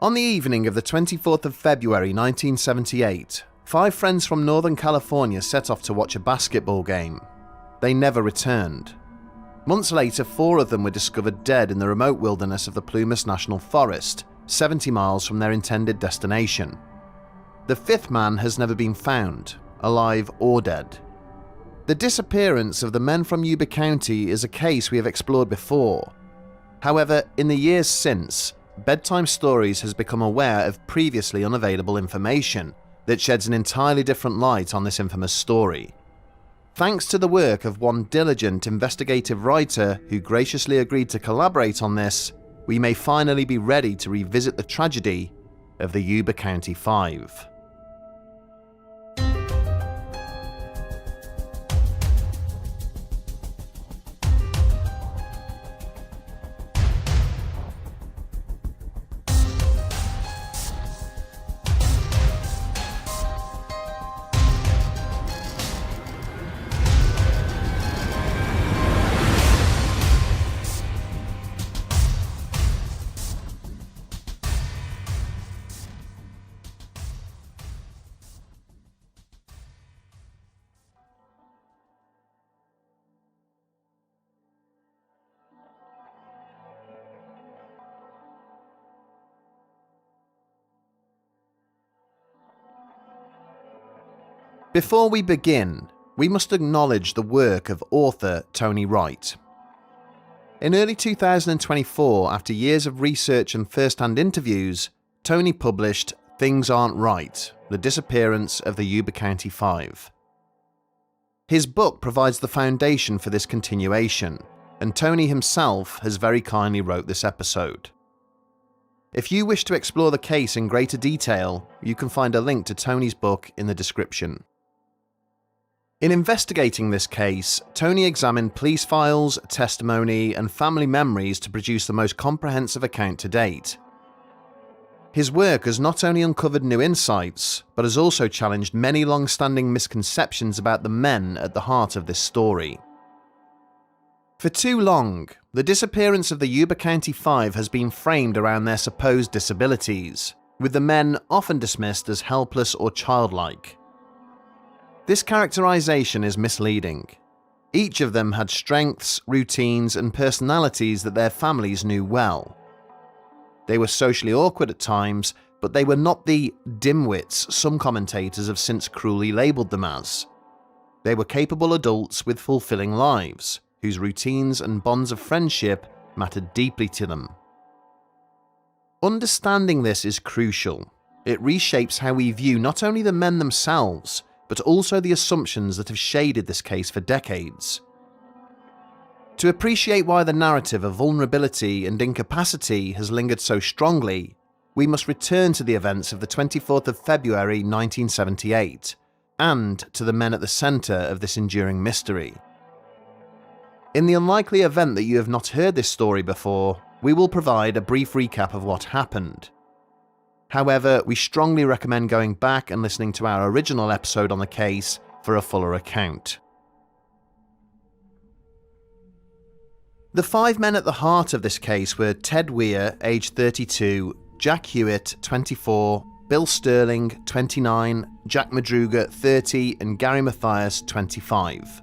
On the evening of the 24th of February 1978, 5 friends from Northern California set off to watch a basketball game. They never returned. Months later, 4 of them were discovered dead in the remote wilderness of the Plumas National Forest, 70 miles from their intended destination. The 5th man has never been found, alive or dead. The disappearance of the men from Yuba County is a case we have explored before. However, in the years since, Bedtime Stories has become aware of previously unavailable information that sheds an entirely different light on this infamous story. Thanks to the work of one diligent investigative writer who graciously agreed to collaborate on this, we may finally be ready to revisit the tragedy of the Yuba County Five. Before we begin, we must acknowledge the work of author Tony Wright. In early 2024, after years of research and first-hand interviews, Tony published Things Aren't Right: The Disappearance of the Yuba County Five. His book provides the foundation for this continuation, and Tony himself has very kindly wrote this episode. If you wish to explore the case in greater detail, you can find a link to Tony's book in the description. In investigating this case, Tony examined police files, testimony, and family memories to produce the most comprehensive account to date. His work has not only uncovered new insights, but has also challenged many long-standing misconceptions about the men at the heart of this story. For too long, the disappearance of the Yuba County Five has been framed around their supposed disabilities, with the men often dismissed as helpless or childlike. This characterization is misleading. Each of them had strengths, routines, and personalities that their families knew well. They were socially awkward at times, but they were not the dimwits some commentators have since cruelly labelled them as. They were capable adults with fulfilling lives, whose routines and bonds of friendship mattered deeply to them. Understanding this is crucial. It reshapes how we view not only the men themselves, but also the assumptions that have shaded this case for decades. To appreciate why the narrative of vulnerability and incapacity has lingered so strongly, we must return to the events of the 24th of February 1978, and to the men at the centre of this enduring mystery. In the unlikely event that you have not heard this story before, we will provide a brief recap of what happened. However, we strongly recommend going back and listening to our original episode on the case for a fuller account. The 5 men at the heart of this case were Ted Weir, aged 32, Jack Hewitt, 24, Bill Sterling, 29, Jack Madruga, 30, and Gary Mathias, 25.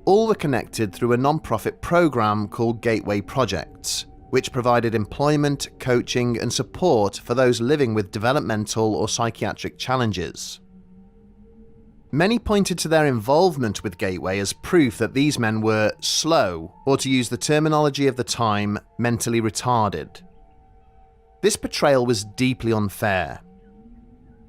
All were connected through a non-profit program called Gateway Projects, which provided employment, coaching, and support for those living with developmental or psychiatric challenges. Many pointed to their involvement with Gateway as proof that these men were slow, or to use the terminology of the time, mentally retarded. This portrayal was deeply unfair.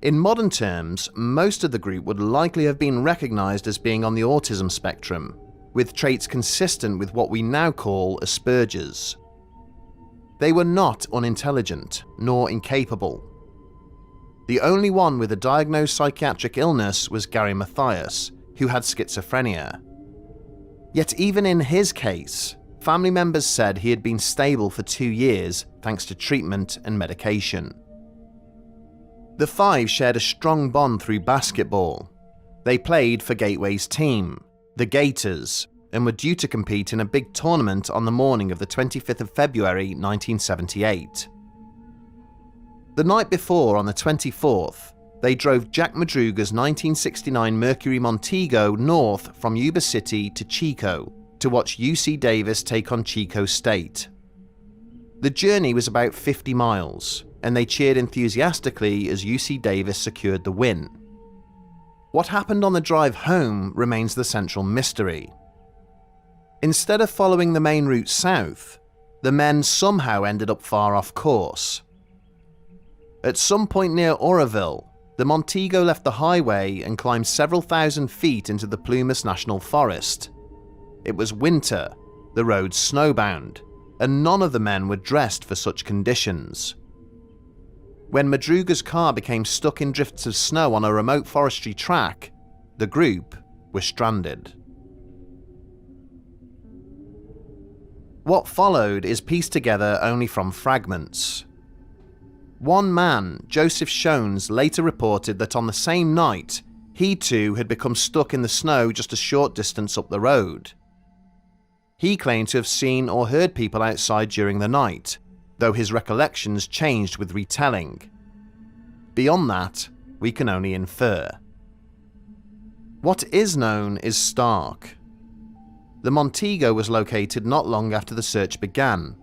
In modern terms, most of the group would likely have been recognised as being on the autism spectrum, with traits consistent with what we now call Asperger's. They were not unintelligent, nor incapable. The only one with a diagnosed psychiatric illness was Gary Mathias, who had schizophrenia. Yet even in his case, family members said he had been stable for 2 years thanks to treatment and medication. The 5 shared a strong bond through basketball. They played for Gateway's team, the Gators, and were due to compete in a big tournament on the morning of the 25th of February 1978. The night before, on the 24th, they drove Jack Madruga's 1969 Mercury Montego north from Yuba City to Chico to watch UC Davis take on Chico State. The journey was about 50 miles, and they cheered enthusiastically as UC Davis secured the win. What happened on the drive home remains the central mystery. Instead of following the main route south, the men somehow ended up far off course. At some point near Oroville, the Montego left the highway and climbed several thousand feet into the Plumas National Forest. It was winter, the roads snowbound, and none of the men were dressed for such conditions. When Madruga's car became stuck in drifts of snow on a remote forestry track, the group were stranded. What followed is pieced together only from fragments. One man, Joseph Shones, later reported that on the same night, he too had become stuck in the snow just a short distance up the road. He claimed to have seen or heard people outside during the night, though his recollections changed with retelling. Beyond that, we can only infer. What is known is stark. The Montego was located not long after the search began,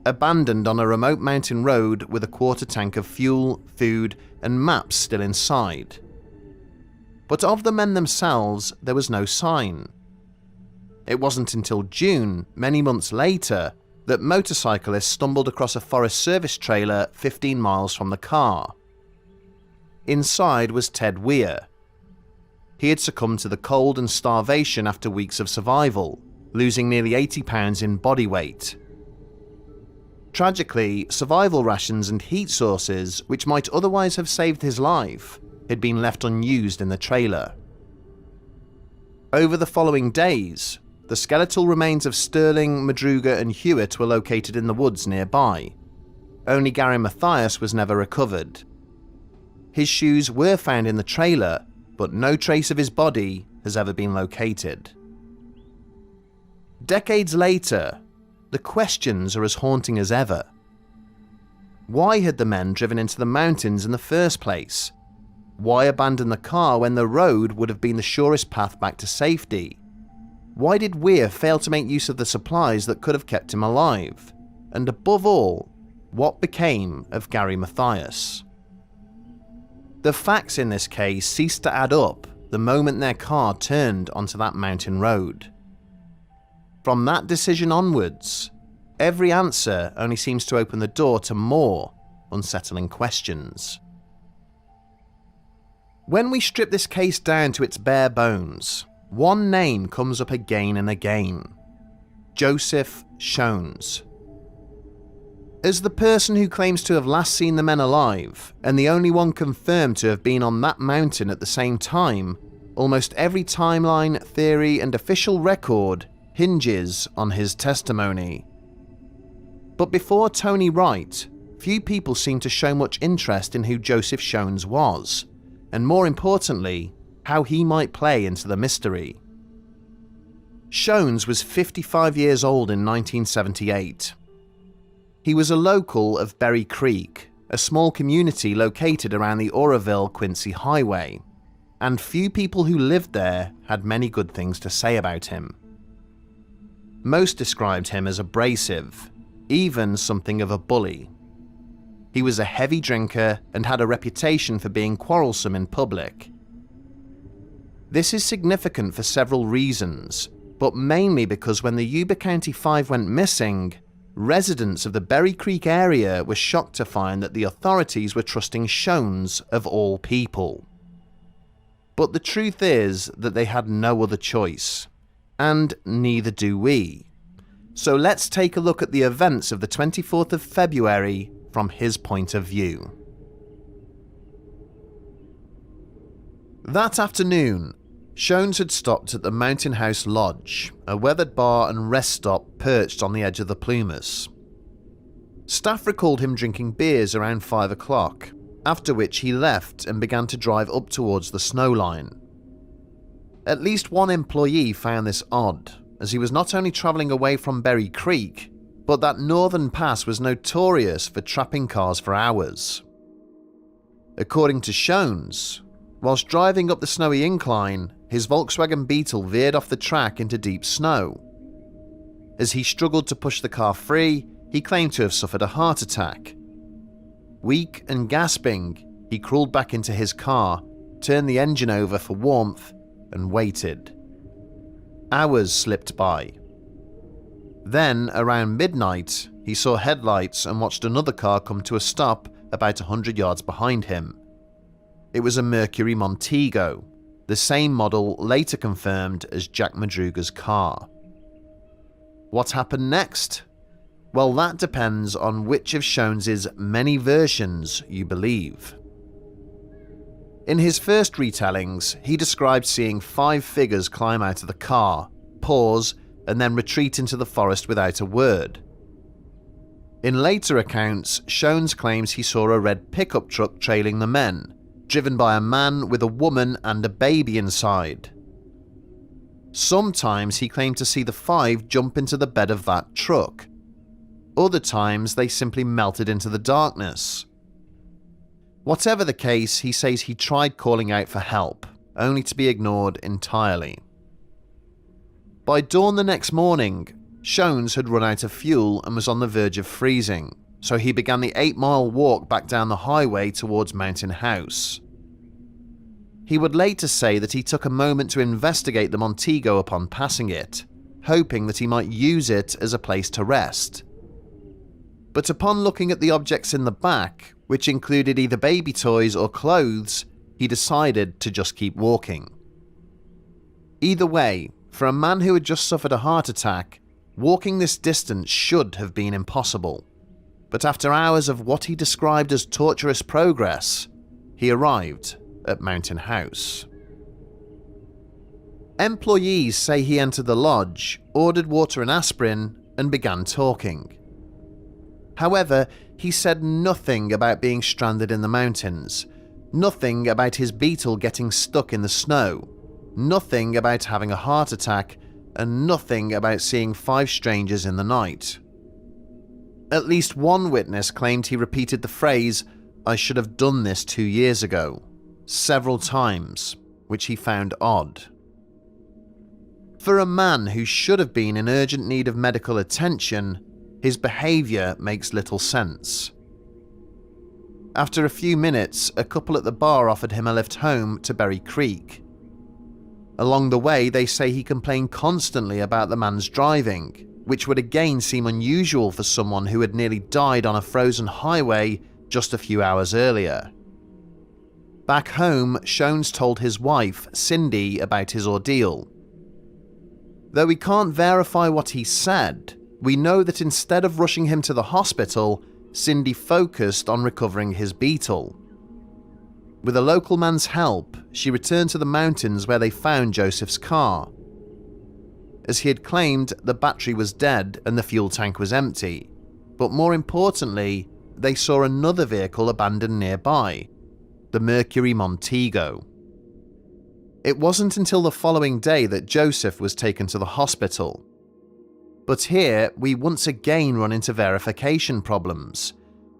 abandoned on a remote mountain road with a quarter tank of fuel, food, and maps still inside. But of the men themselves, there was no sign. It wasn't until June, many months later, that motorcyclists stumbled across a Forest Service trailer 15 miles from the car. Inside was Ted Weir. He had succumbed to the cold and starvation after weeks of survival, losing nearly 80 pounds in body weight. Tragically, survival rations and heat sources, which might otherwise have saved his life, had been left unused in the trailer. Over the following days, the skeletal remains of Sterling, Madruga, and Hewitt were located in the woods nearby. Only Gary Mathias was never recovered. His shoes were found in the trailer, but no trace of his body has ever been located. Decades later, the questions are as haunting as ever. Why had the men driven into the mountains in the first place? Why abandon the car when the road would have been the surest path back to safety? Why did Weir fail to make use of the supplies that could have kept him alive? And above all, what became of Gary Mathias? The facts in this case ceased to add up the moment their car turned onto that mountain road. From that decision onwards, every answer only seems to open the door to more unsettling questions. When we strip this case down to its bare bones, one name comes up again and again: Joseph Shones. As the person who claims to have last seen the men alive, and the only one confirmed to have been on that mountain at the same time, almost every timeline, theory, and official record hinges on his testimony. But before Tony Wright, few people seemed to show much interest in who Joseph Shones was, and more importantly, how he might play into the mystery. Shones was 55 years old in 1978. He was a local of Berry Creek, a small community located around the Oroville-Quincy Highway, and few people who lived there had many good things to say about him. Most described him as abrasive, even something of a bully. He was a heavy drinker and had a reputation for being quarrelsome in public. This is significant for several reasons, but mainly because when the Yuba County Five went missing, residents of the Berry Creek area were shocked to find that the authorities were trusting Shones of all people. But the truth is that they had no other choice, and neither do we. So let's take a look at the events of the 24th of February from his point of view. That afternoon, Shones had stopped at the Mountain House Lodge, a weathered bar and rest stop perched on the edge of the Plumas. Staff recalled him drinking beers around 5 o'clock, after which he left and began to drive up towards the snow line. At least one employee found this odd, as he was not only travelling away from Berry Creek, but that northern pass was notorious for trapping cars for hours. According to Shones, whilst driving up the snowy incline, his Volkswagen Beetle veered off the track into deep snow. As he struggled to push the car free, he claimed to have suffered a heart attack. Weak and gasping, he crawled back into his car, turned the engine over for warmth, and waited. Hours slipped by. Then, around midnight, he saw headlights and watched another car come to a stop about 100 yards behind him. It was a Mercury Montego, the same model later confirmed as Jack Madruga's car. What happened next? Well, that depends on which of Shones's many versions you believe. In his first retellings, he described seeing 5 figures climb out of the car, pause, and then retreat into the forest without a word. In later accounts, Shones claims he saw a red pickup truck trailing the men, driven by a man with a woman and a baby inside. Sometimes he claimed to see the 5 jump into the bed of that truck. Other times they simply melted into the darkness. Whatever the case, he says he tried calling out for help, only to be ignored entirely. By dawn the next morning, Shones had run out of fuel and was on the verge of freezing, so he began the 8-mile walk back down the highway towards Mountain House. He would later say that he took a moment to investigate the Montego upon passing it, hoping that he might use it as a place to rest. But upon looking at the objects in the back, which included either baby toys or clothes, he decided to just keep walking. Either way, for a man who had just suffered a heart attack, walking this distance should have been impossible. But after hours of what he described as torturous progress, he arrived at Mountain House. Employees say he entered the lodge, ordered water and aspirin, and began talking. However, he said nothing about being stranded in the mountains, nothing about his Beetle getting stuck in the snow, nothing about having a heart attack, and nothing about seeing 5 strangers in the night. At least one witness claimed he repeated the phrase, "I should have done this 2 years ago," several times, which he found odd. For a man who should have been in urgent need of medical attention, his behaviour makes little sense. After a few minutes, a couple at the bar offered him a lift home to Berry Creek. Along the way, they say he complained constantly about the man's driving, which would again seem unusual for someone who had nearly died on a frozen highway just a few hours earlier. Back home, Shones told his wife, Cindy, about his ordeal. Though we can't verify what he said, we know that instead of rushing him to the hospital, Cindy focused on recovering his Beetle. With a local man's help, she returned to the mountains where they found Joseph's car. As he had claimed, the battery was dead and the fuel tank was empty, but more importantly, they saw another vehicle abandoned nearby, the Mercury Montego. It wasn't until the following day that Joseph was taken to the hospital. But here, we once again run into verification problems,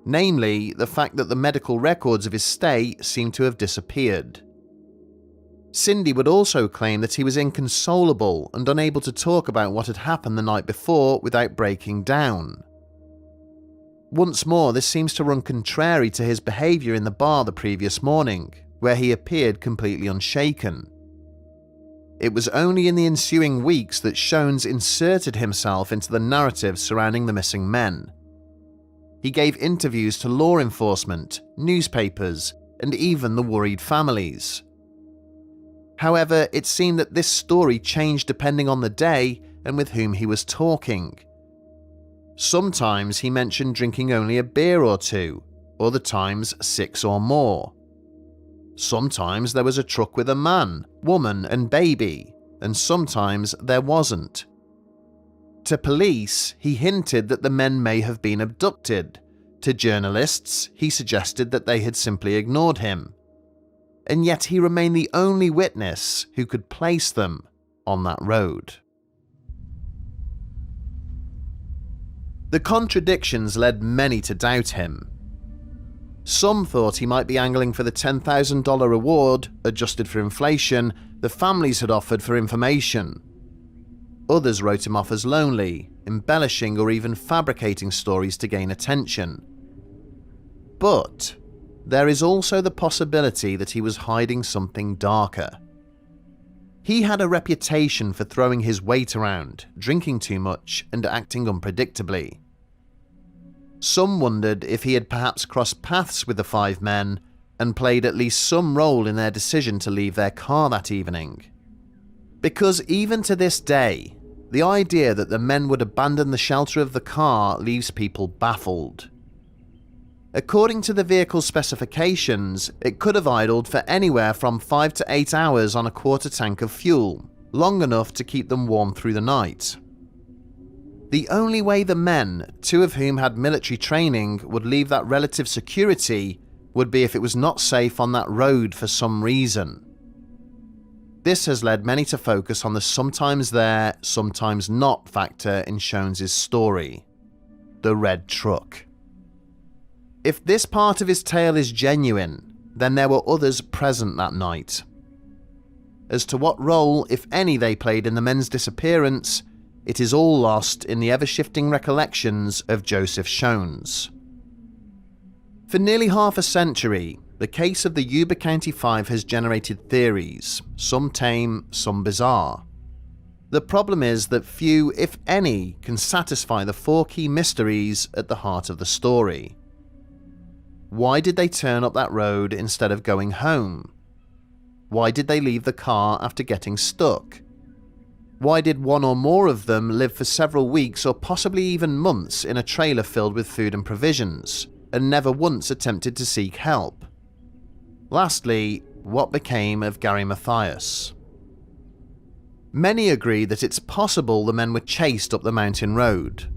namely the fact that the medical records of his stay seem to have disappeared. Cindy would also claim that he was inconsolable and unable to talk about what had happened the night before without breaking down. Once more, this seems to run contrary to his behaviour in the bar the previous morning, where he appeared completely unshaken. It was only in the ensuing weeks that Shones inserted himself into the narrative surrounding the missing men. He gave interviews to law enforcement, newspapers, and even the worried families. However, it seemed that this story changed depending on the day and with whom he was talking. Sometimes he mentioned drinking only a beer or 2, other times 6 or more. Sometimes there was a truck with a man, woman, and baby, and sometimes there wasn't. To police, he hinted that the men may have been abducted. To journalists, he suggested that they had simply ignored him. And yet he remained the only witness who could place them on that road. The contradictions led many to doubt him. Some thought he might be angling for the $10,000 reward, adjusted for inflation, the families had offered for information. Others wrote him off as lonely, embellishing or even fabricating stories to gain attention. But there is also the possibility that he was hiding something darker. He had a reputation for throwing his weight around, drinking too much, and acting unpredictably. Some wondered if he had perhaps crossed paths with the five men and played at least some role in their decision to leave their car that evening. Because even to this day, the idea that the men would abandon the shelter of the car leaves people baffled. According to the vehicle's specifications, it could have idled for anywhere from 5 to 8 hours on a quarter tank of fuel, long enough to keep them warm through the night. The only way the men, two of whom had military training, would leave that relative security would be if it was not safe on that road for some reason. This has led many to focus on the sometimes there, sometimes not factor in Shones' story. The red truck. If this part of his tale is genuine, then there were others present that night. As to what role, if any, they played in the men's disappearance, it is all lost in the ever-shifting recollections of Joseph Shones. For nearly half a century, the case of the Yuba County Five has generated theories, some tame, some bizarre. The problem is that few, if any, can satisfy the four key mysteries at the heart of the story. Why did they turn up that road instead of going home? Why did they leave the car after getting stuck? Why did one or more of them live for several weeks or possibly even months in a trailer filled with food and provisions, and never once attempted to seek help? Lastly, what became of Gary Mathias? Many agree that it's possible the men were chased up the mountain road.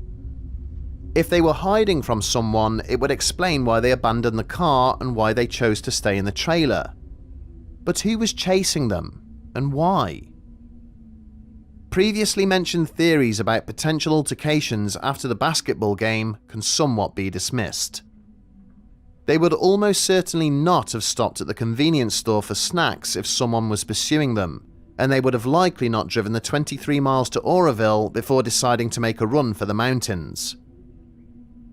If they were hiding from someone, it would explain why they abandoned the car and why they chose to stay in the trailer. But who was chasing them, and why? Previously mentioned theories about potential altercations after the basketball game can somewhat be dismissed. They would almost certainly not have stopped at the convenience store for snacks if someone was pursuing them, and they would have likely not driven the 23 miles to Oroville before deciding to make a run for the mountains.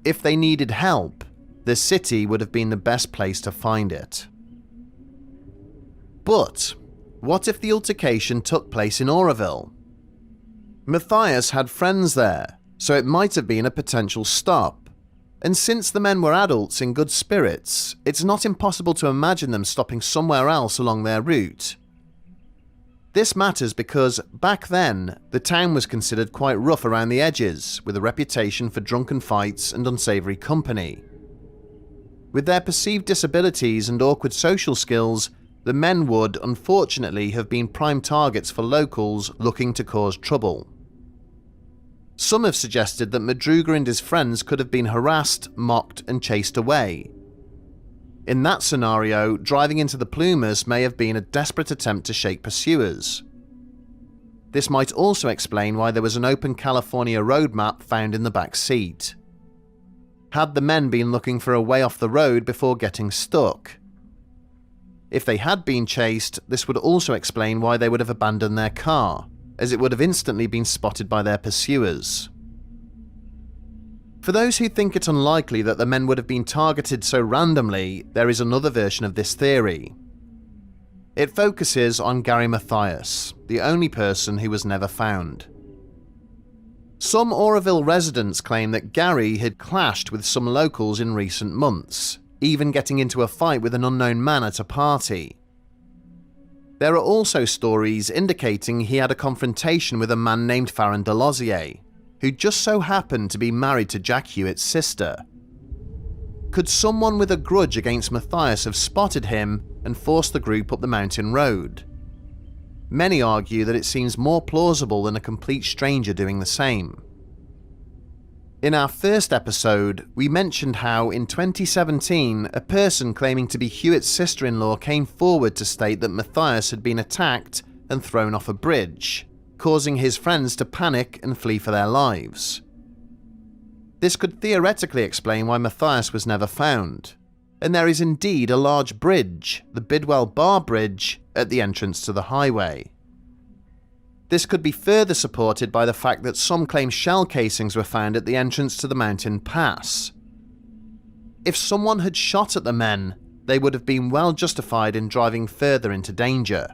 If they needed help, the city would have been the best place to find it. But what if the altercation took place in Oroville? Mathias had friends there, so it might have been a potential stop. And since the men were adults in good spirits, it's not impossible to imagine them stopping somewhere else along their route. This matters because, back then, the town was considered quite rough around the edges, with a reputation for drunken fights and unsavoury company. With their perceived disabilities and awkward social skills, the men would, unfortunately, have been prime targets for locals looking to cause trouble. Some have suggested that Madruga and his friends could have been harassed, mocked, and chased away. In that scenario, driving into the Plumas may have been a desperate attempt to shake pursuers. This might also explain why there was an open California road map found in the back seat. Had the men been looking for a way off the road before getting stuck? If they had been chased, this would also explain why they would have abandoned their car, as it would have instantly been spotted by their pursuers. For those who think it unlikely that the men would have been targeted so randomly, there is another version of this theory. It focuses on Gary Mathias, the only person who was never found. Some Oroville residents claim that Gary had clashed with some locals in recent months, even getting into a fight with an unknown man at a party. There are also stories indicating he had a confrontation with a man named Farron Delosier, who just so happened to be married to Jack Hewitt's sister. Could someone with a grudge against Mathias have spotted him and forced the group up the mountain road? Many argue that it seems more plausible than a complete stranger doing the same. In our first episode, we mentioned how in 2017 a person claiming to be Hewitt's sister-in-law came forward to state that Mathias had been attacked and thrown off a bridge, causing his friends to panic and flee for their lives. This could theoretically explain why Mathias was never found, and there is indeed a large bridge, the Bidwell Bar Bridge, at the entrance to the highway. This could be further supported by the fact that some claim shell casings were found at the entrance to the mountain pass. If someone had shot at the men, they would have been well justified in driving further into danger.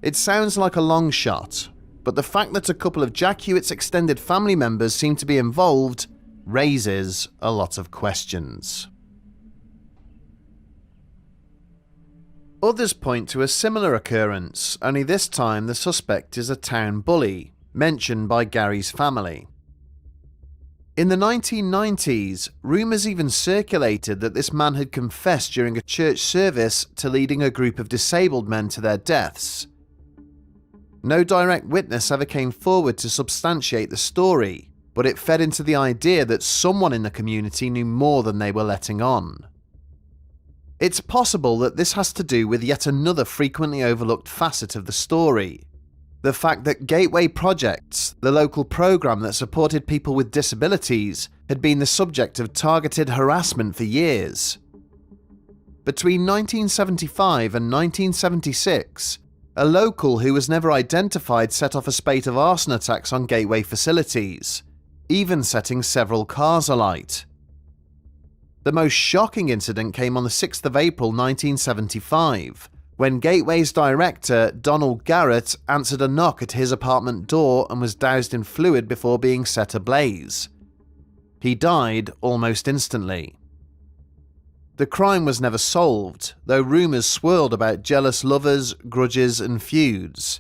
It sounds like a long shot, but the fact that a couple of Jack Hewitt's extended family members seem to be involved raises a lot of questions. Others point to a similar occurrence, only this time the suspect is a town bully, mentioned by Gary's family. In the 1990s, rumours even circulated that this man had confessed during a church service to leading a group of disabled men to their deaths. No direct witness ever came forward to substantiate the story, but it fed into the idea that someone in the community knew more than they were letting on. It's possible that this has to do with yet another frequently overlooked facet of the story. The fact that Gateway Projects, the local program that supported people with disabilities, had been the subject of targeted harassment for years. Between 1975 and 1976, a local who was never identified set off a spate of arson attacks on Gateway facilities, even setting several cars alight. The most shocking incident came on the 6th of April 1975, when Gateway's director, Donald Garrett, answered a knock at his apartment door and was doused in fluid before being set ablaze. He died almost instantly. The crime was never solved, though rumours swirled about jealous lovers, grudges and feuds.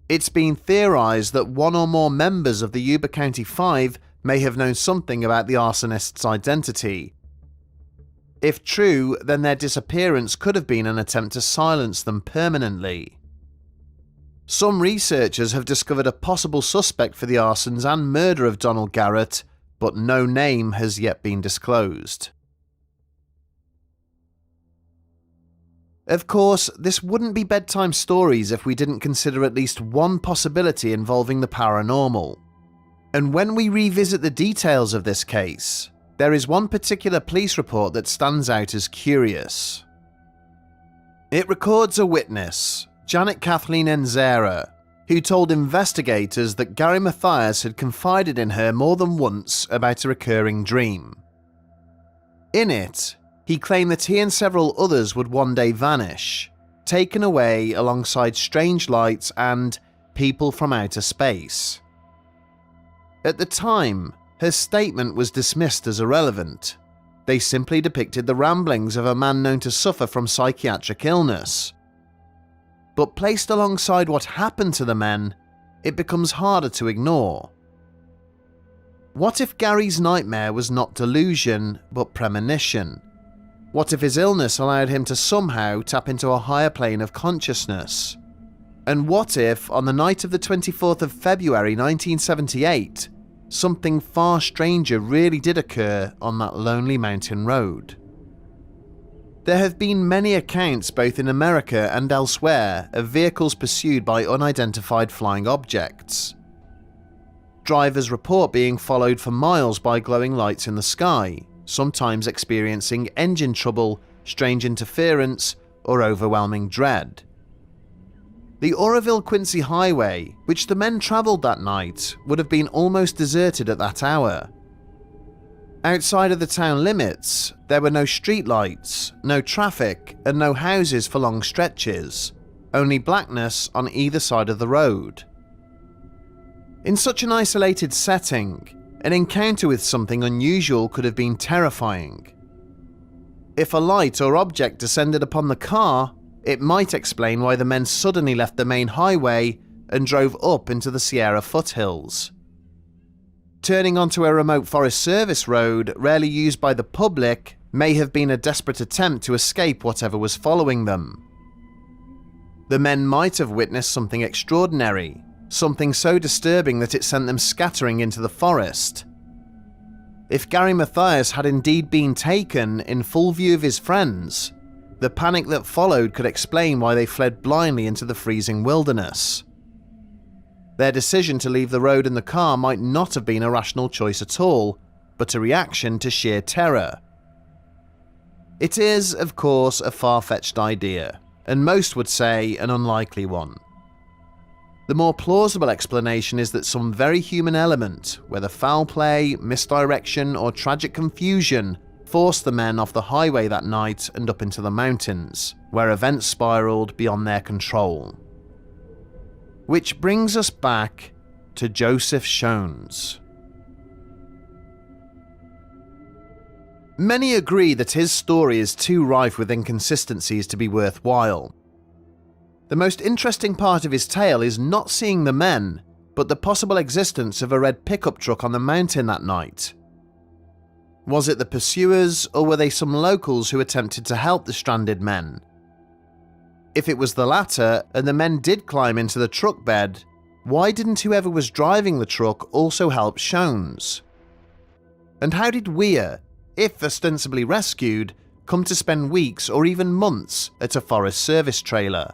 It's been theorised that one or more members of the Yuba County Five may have known something about the arsonist's identity. If true, then their disappearance could have been an attempt to silence them permanently. Some researchers have discovered a possible suspect for the arsons and murder of Donald Garrett, but no name has yet been disclosed. Of course, this wouldn't be Bedtime Stories if we didn't consider at least one possibility involving the paranormal. And when we revisit the details of this case, there is one particular police report that stands out as curious. It records a witness, Janet Kathleen Enzera, who told investigators that Gary Mathias had confided in her more than once about a recurring dream. In it, he claimed that he and several others would one day vanish, taken away alongside strange lights and people from outer space. At the time, her statement was dismissed as irrelevant. They simply depicted the ramblings of a man known to suffer from psychiatric illness. But placed alongside what happened to the men, it becomes harder to ignore. What if Gary's nightmare was not delusion, but premonition? What if his illness allowed him to somehow tap into a higher plane of consciousness? And what if, on the night of the 24th of February 1978, something far stranger really did occur on that lonely mountain road? There have been many accounts both in America and elsewhere of vehicles pursued by unidentified flying objects. Drivers report being followed for miles by glowing lights in the sky, sometimes experiencing engine trouble, strange interference, or overwhelming dread. The Oroville-Quincy Highway, which the men travelled that night, would have been almost deserted at that hour. Outside of the town limits, there were no streetlights, no traffic, and no houses for long stretches, only blackness on either side of the road. In such an isolated setting, an encounter with something unusual could have been terrifying. If a light or object descended upon the car, it might explain why the men suddenly left the main highway and drove up into the Sierra foothills. Turning onto a remote Forest Service road, rarely used by the public, may have been a desperate attempt to escape whatever was following them. The men might have witnessed something extraordinary, something so disturbing that it sent them scattering into the forest. If Gary Mathias had indeed been taken in full view of his friends, the panic that followed could explain why they fled blindly into the freezing wilderness. Their decision to leave the road and the car might not have been a rational choice at all, but a reaction to sheer terror. It is, of course, a far-fetched idea, and most would say an unlikely one. The more plausible explanation is that some very human element, whether foul play, misdirection, or tragic confusion, forced the men off the highway that night and up into the mountains, where events spiraled beyond their control. Which brings us back to Joseph Shones. Many agree that his story is too rife with inconsistencies to be worthwhile. The most interesting part of his tale is not seeing the men, but the possible existence of a red pickup truck on the mountain that night. Was it the pursuers, or were they some locals who attempted to help the stranded men? If it was the latter, and the men did climb into the truck bed, why didn't whoever was driving the truck also help Shones? And how did Weir, if ostensibly rescued, come to spend weeks or even months at a Forest Service trailer?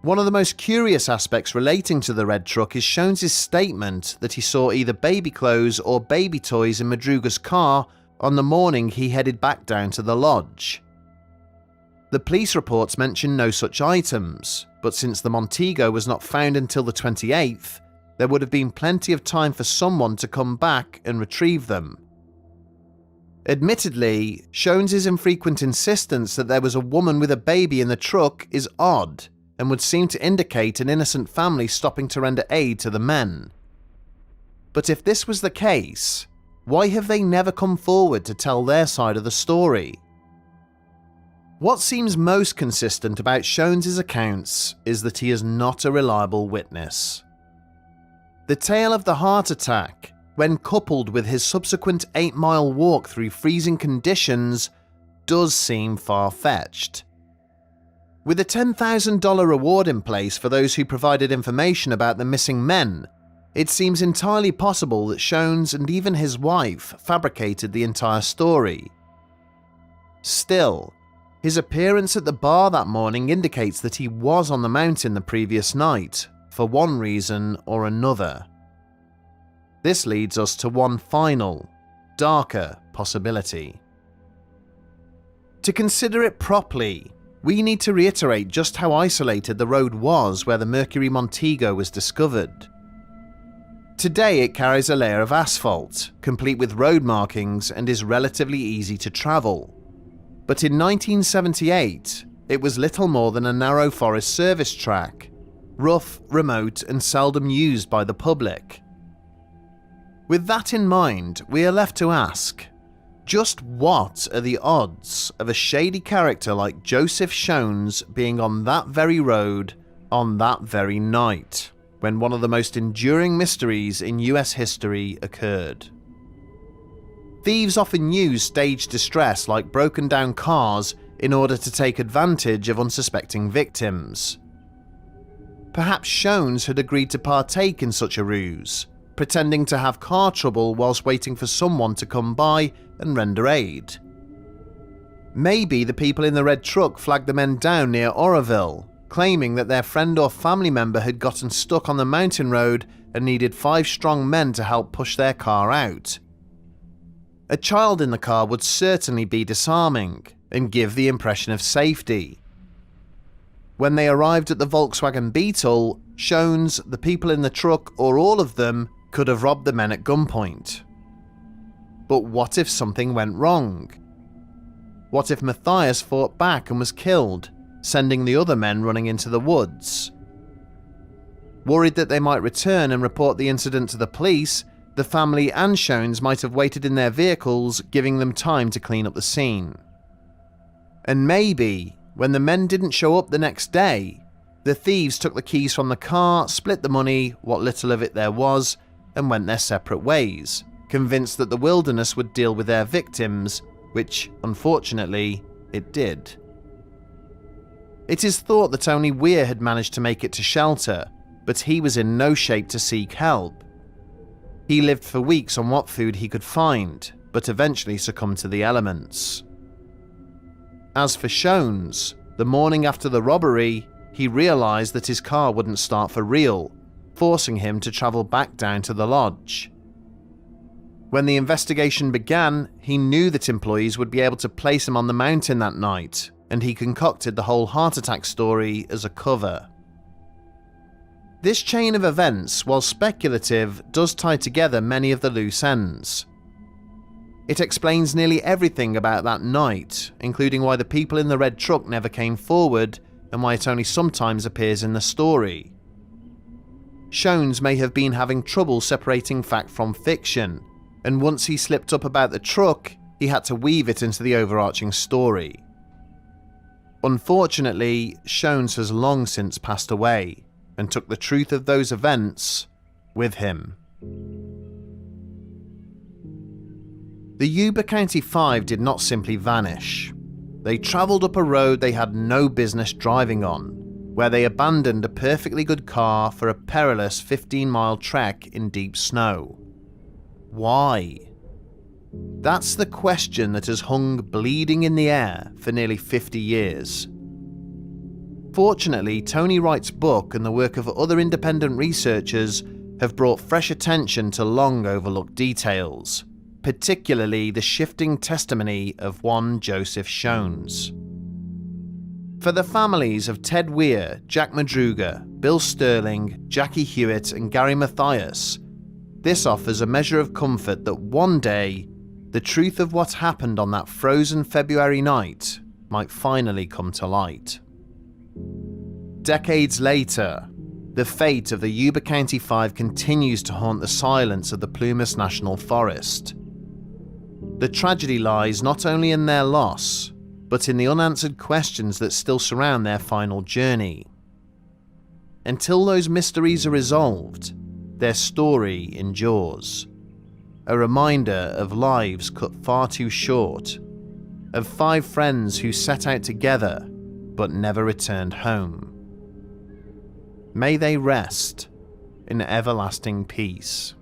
One of the most curious aspects relating to the red truck is Shones' statement that he saw either baby clothes or baby toys in Madruga's car on the morning he headed back down to the lodge. The police reports mention no such items, but since the Montego was not found until the 28th, there would have been plenty of time for someone to come back and retrieve them. Admittedly, Shones' infrequent insistence that there was a woman with a baby in the truck is odd, and would seem to indicate an innocent family stopping to render aid to the men. But if this was the case, why have they never come forward to tell their side of the story? What seems most consistent about Shones' accounts is that he is not a reliable witness. The tale of the heart attack, when coupled with his subsequent 8-mile walk through freezing conditions, does seem far-fetched. With a $10,000 reward in place for those who provided information about the missing men, it seems entirely possible that Shones and even his wife fabricated the entire story. Still, his appearance at the bar that morning indicates that he was on the mountain the previous night, for one reason or another. This leads us to one final, darker possibility. To consider it properly, we need to reiterate just how isolated the road was where the Mercury Montego was discovered. Today it carries a layer of asphalt, complete with road markings, and is relatively easy to travel. But in 1978, it was little more than a narrow Forest Service track, rough, remote, and seldom used by the public. With that in mind, we are left to ask, just what are the odds of a shady character like Joseph Shones being on that very road on that very night, when one of the most enduring mysteries in US history occurred? Thieves often use staged distress like broken down cars in order to take advantage of unsuspecting victims. Perhaps Shones had agreed to partake in such a ruse, pretending to have car trouble whilst waiting for someone to come by and render aid. Maybe the people in the red truck flagged the men down near Oroville, claiming that their friend or family member had gotten stuck on the mountain road and needed 5 strong men to help push their car out. A child in the car would certainly be disarming and give the impression of safety. When they arrived at the Volkswagen Beetle, Shones, the people in the truck, or all of them, could have robbed the men at gunpoint. But what if something went wrong? What if Matthias fought back and was killed, sending the other men running into the woods? Worried that they might return and report the incident to the police, the family and Shones might have waited in their vehicles, giving them time to clean up the scene. And maybe, when the men didn't show up the next day, the thieves took the keys from the car, split the money, what little of it there was, and went their separate ways, convinced that the wilderness would deal with their victims, which, unfortunately, it did. It is thought that only Weir had managed to make it to shelter, but he was in no shape to seek help. He lived for weeks on what food he could find, but eventually succumbed to the elements. As for Shones, the morning after the robbery, he realised that his car wouldn't start for real, forcing him to travel back down to the lodge. When the investigation began, he knew that employees would be able to place him on the mountain that night, and he concocted the whole heart attack story as a cover. This chain of events, while speculative, does tie together many of the loose ends. It explains nearly everything about that night, including why the people in the red truck never came forward and why it only sometimes appears in the story. Shones may have been having trouble separating fact from fiction, and once he slipped up about the truck, he had to weave it into the overarching story. Unfortunately, Shones has long since passed away and took the truth of those events with him. The Yuba County Five did not simply vanish. They travelled up a road they had no business driving on, where they abandoned a perfectly good car for a perilous 15-mile trek in deep snow. Why? That's the question that has hung bleeding in the air for nearly 50 years. Fortunately, Tony Wright's book and the work of other independent researchers have brought fresh attention to long overlooked details, particularly the shifting testimony of one Joseph Shones. For the families of Ted Weir, Jack Madruga, Bill Sterling, Jackie Hewitt and Gary Mathias, this offers a measure of comfort that one day, the truth of what happened on that frozen February night might finally come to light. Decades later, the fate of the Yuba County Five continues to haunt the silence of the Plumas National Forest. The tragedy lies not only in their loss, but in the unanswered questions that still surround their final journey. Until those mysteries are resolved, their story endures. A reminder of lives cut far too short, of five friends who set out together but never returned home. May they rest in everlasting peace.